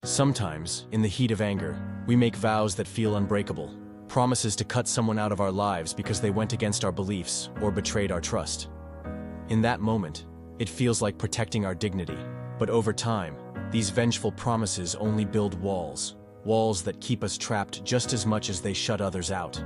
Sometimes, in the heat of anger, we make vows that feel unbreakable, promises to cut someone out of our lives because they went against our beliefs or betrayed our trust. In that moment, it feels like protecting our dignity, but over time, these vengeful promises only build walls that keep us trapped just as much as they shut others out.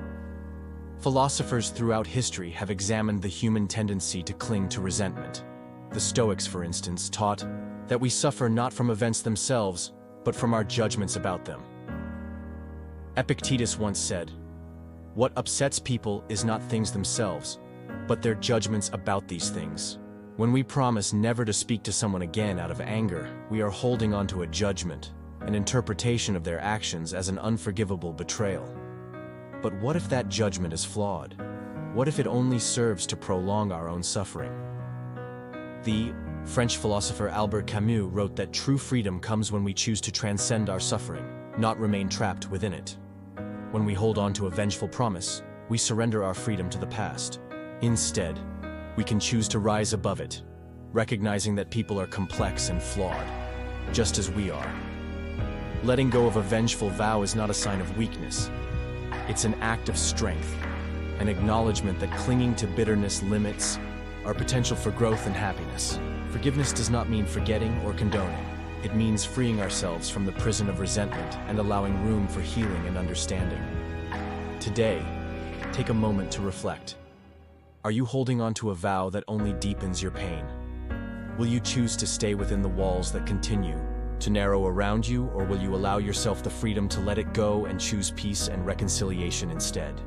Philosophers throughout history have examined the human tendency to cling to resentment. The Stoics, for instance, taught that we suffer not from events themselves, but from our judgments about them. Epictetus once said, "What upsets people is not things themselves, but their judgments about these things." When we promise never to speak to someone again out of anger, we are holding on to a judgment, an interpretation of their actions as an unforgivable betrayal. But what if that judgment is flawed? What if it only serves to prolong our own suffering? The French philosopher Albert Camus wrote that true freedom comes when we choose to transcend our suffering, not remain trapped within it. When we hold on to a vengeful promise, we surrender our freedom to the past. Instead, we can choose to rise above it, recognizing that people are complex and flawed, just as we are. Letting go of a vengeful vow is not a sign of weakness. It's an act of strength, an acknowledgement that clinging to bitterness limits our potential for growth and happiness. Forgiveness does not mean forgetting or condoning. It means freeing ourselves from the prison of resentment and allowing room for healing and understanding. Today, take a moment to reflect. Are you holding on to a vow that only deepens your pain? Will you choose to stay within the walls that continue to narrow around you, or will you allow yourself the freedom to let it go and choose peace and reconciliation instead?